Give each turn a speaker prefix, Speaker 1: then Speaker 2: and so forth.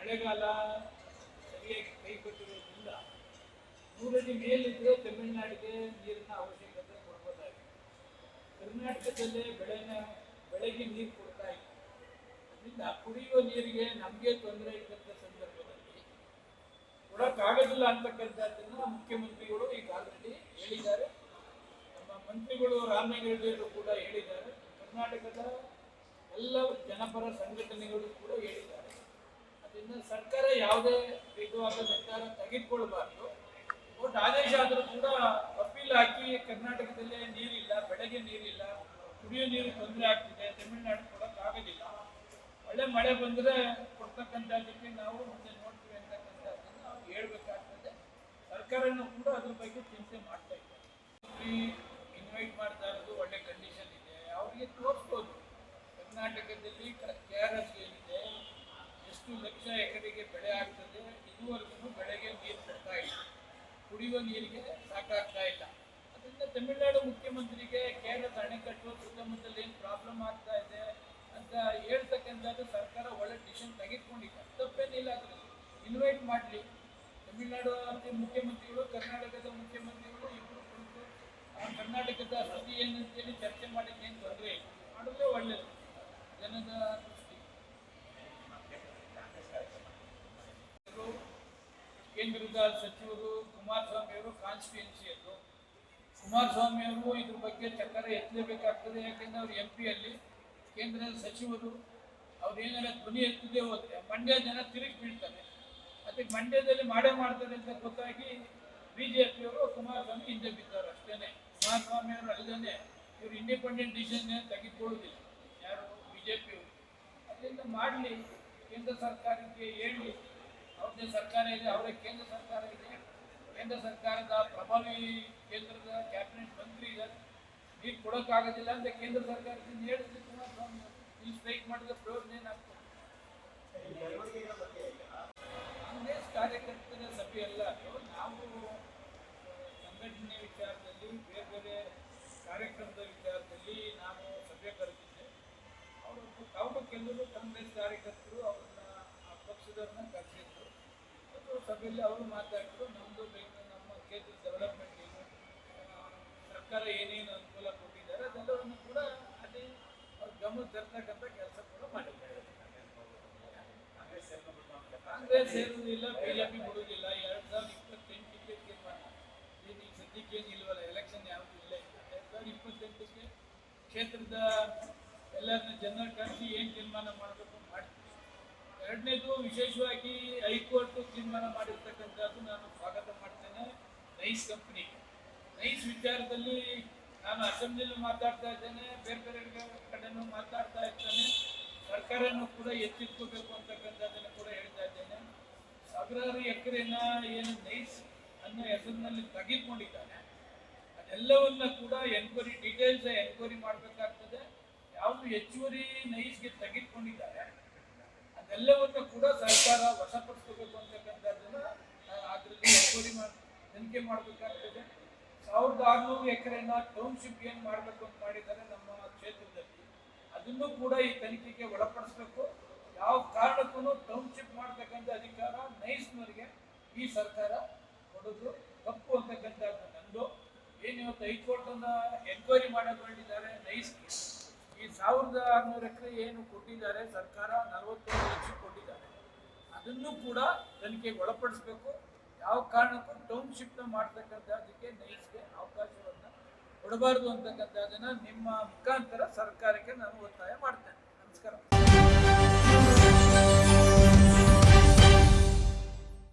Speaker 1: ಮಳೆಗಾಲ ಸರಿಯಾಗಿ ಕೈಕೊಟ್ಟಿರೋದ್ರಿಂದ 100 ಅಡಿ ಮೇಲಿದ್ರೆ ತಮಿಳುನಾಡಿಗೆ ನೀರಿನ ಅವಶ್ಯಕತೆ ಕೊಡ್ಬೋದಾಗಿದೆ. ಕರ್ನಾಟಕದಲ್ಲೇ ಬೆಳೆಗೆ ನೀರು ಕೊಡ್ತಾ ಇಲ್ಲ. ಅದರಿಂದ ಕುಡಿಯುವ ನೀರಿಗೆ ನಮಗೆ ತೊಂದರೆ ಇದ್ದಂಥ ಸಂದರ್ಭದಲ್ಲಿ ಕೊಡೋಕ್ಕಾಗೋದಿಲ್ಲ ಅಂತಕ್ಕಂಥದ್ದನ್ನು ಮುಖ್ಯಮಂತ್ರಿಗಳು ಈಗ ಆಲ್ರೆಡಿ ಹೇಳಿದ್ದಾರೆ. ನಮ್ಮ ಮಂತ್ರಿಗಳು ರಾಮಲಿಂಗಾರೆಡ್ಡಿಯವರು ಕೂಡ ಹೇಳಿದ್ದಾರೆ. ಕರ್ನಾಟಕದ ಎಲ್ಲ ಜನಪರ ಸಂಘಟನೆಗಳು ಕೂಡ ಹೇಳಿದ್ದಾರೆ. ಅದರಿಂದ ಸರ್ಕಾರ ಯಾವುದೇ ವಿಧವಾದ ನಿರ್ಧಾರ ತೆಗೆದುಕೊಳ್ಬಾರ್ದು. ಒಟ್ಟು ಆದೇಶ ಆದರೂ ಕೂಡ ಅಪೀಲ್ ಹಾಕಿ ಕರ್ನಾಟಕದಲ್ಲೇ ನೀರಿಲ್ಲ, ಬೆಳೆಗೆ ನೀರಿಲ್ಲ, ಕುಡಿಯೋ ನೀರು ತೊಂದರೆ ಆಗ್ತಿದೆ, ತಮಿಳುನಾಡು ಕೊಡೋಕ್ಕಾಗೋದಿಲ್ಲ, ಒಳ್ಳೆ ಮಳೆ ಬಂದರೆ ಕೊಡ್ತಕ್ಕಂಥದ್ದಕ್ಕೆ ನಾವು ಮುಂದೆ ನೋಡ್ತೀವಿ ಅಂತಕ್ಕಂಥದ್ದನ್ನು ನಾವು ಹೇಳ್ಬೇಕಾಗ್ತದೆ. ಸರ್ಕಾರನೂ ಕೂಡ ಅದ್ರ ಬಗ್ಗೆ ಚಿಂತೆ ಮಾಡ್ತಾ ಇದ್ದಾರೆ. ಇನ್ವೈಟ್ ಮಾಡ್ತಾ ಇರೋದು ಒಳ್ಳೆ ಕಂಡೀಷನ್ ಇದೆ, ಅವರಿಗೆ ತೋರಿಸ್ಬೋದು ಕರ್ನಾಟಕದಲ್ಲಿ KRS ಏನಿದೆ, ಎಷ್ಟು ಲಕ್ಷ ಎಕರೆಗೆ ಬೆಳೆ ಆಗ್ತದೆ, ಇದುವರೆಗೂ ಬೆಳೆಗೆ ನೀರು ಕೊಡ್ತಾ ಇಲ್ಲ, ಕುಡಿಯುವ ನೀರಿಗೆ ಸಾಕಾಗ್ತಾ ಇಲ್ಲ. ಅದರಿಂದ ತಮಿಳುನಾಡು ಮುಖ್ಯಮಂತ್ರಿಗೆ KRS ಅಣೆಕಟ್ಟು ಸುತ್ತಮುತ್ತಲು ಏನು ಪ್ರಾಬ್ಲಮ್ ಆಗ್ತಾ ಇದೆ ಅಂತ ಹೇಳ್ತಕ್ಕಂಥದ್ದು ಸರ್ಕಾರ ಒಳ್ಳೆ ಡಿಸಿಷನ್ ತೆಗೆದುಕೊಂಡಿದೆ. ತಪ್ಪೇನಿಲ್ಲ, ಅದರಲ್ಲಿ ಇನ್ವೈಟ್ ಮಾಡಲಿ. ತಮಿಳುನಾಡು ಮುಖ್ಯಮಂತ್ರಿಗಳು, ಕರ್ನಾಟಕದ ಮುಖ್ಯಮಂತ್ರಿಗಳು ಇಬ್ಬರು ಕುಳಿತು ಕರ್ನಾಟಕದ ಸ್ಥಿತಿ ಏನಂತೇಳಿ ಚರ್ಚೆ ಮಾಡಿದ್ದು ಏನು ತೊಂದರೆ ಇಲ್ಲ, ಮಾಡಿದ್ರೆ ಒಳ್ಳೆಯದು ಜನದ ದೃಷ್ಟಿ. ಕೇಂದ್ರದ ಸಚಿವರು ಕುಮಾರಸ್ವಾಮಿ ಅವರು ಕಾನ್ಸ್ಟಿಟ್ಯೂನ್ಸಿಯದ್ದು. ಕುಮಾರಸ್ವಾಮಿ ಅವರು ಇದ್ರ ಬಗ್ಗೆ ಚಕ್ಕರ ಎತ್ತಲೇಬೇಕಾಗ್ತದೆ. ಯಾಕೆಂದ್ರೆ ಅವ್ರು MP ಅಲ್ಲಿ ಕೇಂದ್ರದ ಸಚಿವರು, ಅವ್ರು ಏನಾರ ಧ್ವನಿ ಎತ್ತದೇ ಹೋದ್ರೆ ಮಂಡ್ಯ ಜನ ತಿರುಗಿ ಬೀಳ್ತಾರೆ. ಅದಕ್ಕೆ ಮಂಡ್ಯದಲ್ಲಿ ಮಾಡ್ತಾರೆ ಅಂತ ಗೊತ್ತಾಗಿ BJPಯವರು ಕುಮಾರಸ್ವಾಮಿ ಹಿಂದೆ ಬಿದ್ದಾರೆ ಅಷ್ಟೇನೆ. ಕುಮಾರಸ್ವಾಮಿ ಅವರು ಅಲ್ಲದೇ ಇವರು ಇಂಡಿಪೆಂಡೆಂಟ್ ಡಿಸಿಷನ್ ತೆಗೆದುಕೊಳ್ಳುವುದಿಲ್ಲ ಯಾರು BJPಯವರು. ಅದರಿಂದ ಮಾಡಲಿ, ಕೇಂದ್ರ ಸರ್ಕಾರಕ್ಕೆ ಹೇಳಿ, ಅವ್ರದ್ದೇ ಸರ್ಕಾರ ಇದೆ, ಅವರೇ ಕೇಂದ್ರ ಸರ್ಕಾರ ಇದೆ, ಕೇಂದ್ರ ಸರ್ಕಾರದ ಪ್ರಭಾವಿ ಕೇಂದ್ರದ ಕ್ಯಾಬಿನೆಟ್ ಮಂತ್ರಿ ಇದ್ದಾರೆ, ನೀರು ಕೊಡೋಕ್ಕಾಗೋದಿಲ್ಲ ಅಂತ ಕೇಂದ್ರ ಸರ್ಕಾರದಿಂದ ಹೇಳಿದ್ರೆ ಕುಮಾರಸ್ವಾಮಿ ಇಲ್ಲಿ ಸ್ಟ್ರೈಕ್ ಮಾಡಿದ ಪ್ರಯೋಜನ ಏನಾಗ್ತದೆ? ಕಾಂಗ್ರೆಸ್ ಕಾರ್ಯಕರ್ತರ ಸಭೆಯಲ್ಲ, ನಾವು ಸಂಘಟನೆ ವಿಚಾರದಲ್ಲಿ, ಬೇರೆ ಬೇರೆ ಕಾರ್ಯಕ್ರಮದ ವಿಚಾರದಲ್ಲಿ ನಾನು ಸಭೆ ಕರೆದಿದ್ದೆ. ಅವರು ಕೆಲವರು ಕಾಂಗ್ರೆಸ್ ಕಾರ್ಯಕರ್ತರು ಅವ್ರನ್ನ ಪಕ್ಷದವ್ರನ್ನ ಕರೆಸಿದ್ರು. ಅದು ಸಭೆಯಲ್ಲಿ ಅವರು ಮಾತಾಡಿದ್ರು, ನಮ್ಮದು ಬೇಕು, ನಮ್ಮ ಕ್ಷೇತ್ರದ ಡೆವಲಪ್ಮೆಂಟ್ ಏನು, ಸರ್ಕಾರ ಏನೇನು ಅನುಕೂಲ ಕೊಟ್ಟಿದ್ದಾರೆ ಅದೆಲ್ಲವನ್ನು ಕೂಡ ಅದೇ ಅವ್ರ ಗಮನ ತರ್ತಕ್ಕಂಥ ಕೆಲಸ ಕೂಡ ಮಾಡಿದ್ದಾರೆ. ಕಾಂಗ್ರೆಸ್ ಸೇರುವುದಿಲ್ಲ, BJP ಬಿಡುವುದಿಲ್ಲ. 2028ಕ್ಕೆ ತೀರ್ಮಾನ. ಈಗ ಸದ್ಯಕ್ಕೆ ಏನು ಇಲ್ವಲ್ಲ, ಎಲೆಕ್ಷನ್ ಯಾವುದು ಇಲ್ಲ. 2028ಕ್ಕೆ ಕ್ಷೇತ್ರದ ಎಲ್ಲರನ್ನ ಜನರ ಕರೆಸಿ ಏನು ತೀರ್ಮಾನ ಮಾಡಬೇಕು ಮಾಡ್ತೀವಿ. ಎರಡನೇದು, ವಿಶೇಷವಾಗಿ ಹೈಕೋರ್ಟ್ ತೀರ್ಮಾನ ಮಾಡಿರ್ತಕ್ಕಂಥದ್ದು ನಾನು ಸ್ವಾಗತ ಮಾಡ್ತೇನೆ. ನೈಸ್ ಕಂಪ್ನಿ, ನೈಸ್ ವಿಚಾರದಲ್ಲಿ ನಾನು ಅಸೆಂಬ್ಲಿಯಲ್ಲಿ ಮಾತಾಡ್ತಾ ಇದ್ದೇನೆ, ಬೇರೆ ಬೇರೆ ಕಡೆನೂ ಮಾತಾಡ್ತಾ ಇರ್ತೇನೆ. ಸರ್ಕಾರನೂ ಕೂಡ ಎಚ್ಚೆತ್ಕೋಬೇಕು ಅಂತಕ್ಕಂಥದ್ದನ್ನು ಕೂಡ ಹೇಳ್ತಾ ಇದ್ದೇನೆ. ಸಾವಿರಾರು ಎಕರೆನ ಏನು ನೈಸ್ ಅನ್ನೋ ಹೆಸರಿನಲ್ಲಿ ತೆಗೆದುಕೊಂಡಿದ್ದಾನೆ, ಅದೆಲ್ಲವನ್ನ ಕೂಡ ಡೀಟೇಲ್ಸ್ ಎನ್ಕ್ವೈರಿ ಮಾಡಬೇಕಾಗ್ತದೆ. ಯಾವುದು ಹೆಚ್ಚುವರಿ ನೈಸ್ಗೆ ತೆಗೆದುಕೊಂಡಿದ್ದಾರೆ ಅದೆಲ್ಲವನ್ನು ಕೂಡ ಸರ್ಕಾರ ವಶಪಡಿಸ್ಕೋಬೇಕು ಅಂತಕ್ಕಂಥದ್ದನ್ನು ಅದರಲ್ಲಿ ಎನ್ಕ್ವೈರಿ ತನಿಖೆ ಮಾಡಬೇಕಾಗ್ತದೆ. 1600 ಎಕರೆನ ಟೌನ್ಶಿಪ್ ಏನು ಮಾಡಬೇಕು ಅಂತ ಮಾಡಿದ್ದಾರೆ ನಮ್ಮ ಕ್ಷೇತ್ರದಲ್ಲಿ, ಅದನ್ನು ಕೂಡ ಈ ತನಿಖೆಗೆ ಒಳಪಡಿಸಬೇಕು. ಯಾವ ಕಾರಣಕ್ಕೂ ಟೌನ್ಶಿಪ್ ಮಾಡ್ತಕ್ಕಂಥ ಅಧಿಕಾರ ನೈಸ್ನವರಿಗೆ ಈ ಸರ್ಕಾರ ಕೊಡೋದು ತಪ್ಪು ಅಂತಕ್ಕಂಥದ್ದು ನಂದು. ಏನು ಇವತ್ತು ಹೈಕೋರ್ಟನ್ನು ಎನ್ಕ್ವೈರಿ ಮಾಡಿದ್ದಾರೆ ನೈಸ್ಗೆ, ಈ 1600 ಎಕರೆ ಏನು ಕೊಟ್ಟಿದ್ದಾರೆ ಸರ್ಕಾರ, 41 ಲಕ್ಷ ಕೊಟ್ಟಿದ್ದಾರೆ, ಅದನ್ನು ಕೂಡ ತನಿಖೆಗೆ ಒಳಪಡಿಸಬೇಕು. ಯಾವ ಕಾರಣಕ್ಕೂ ಟೌನ್ಶಿಪ್ನ ಮಾಡ್ತಕ್ಕಂಥದ್ದಕ್ಕೆ ನೈಸ್ಗೆ ಅವಕಾಶವನ್ನು ಕೊಡಬಾರ್ದು ಅಂತಕ್ಕಂಥದ್ದನ್ನು ನಿಮ್ಮ ಮುಖಾಂತರ ಸರ್ಕಾರಕ್ಕೆ ನಾನು ಒತ್ತಾಯ ಮಾಡ್ತೇನೆ.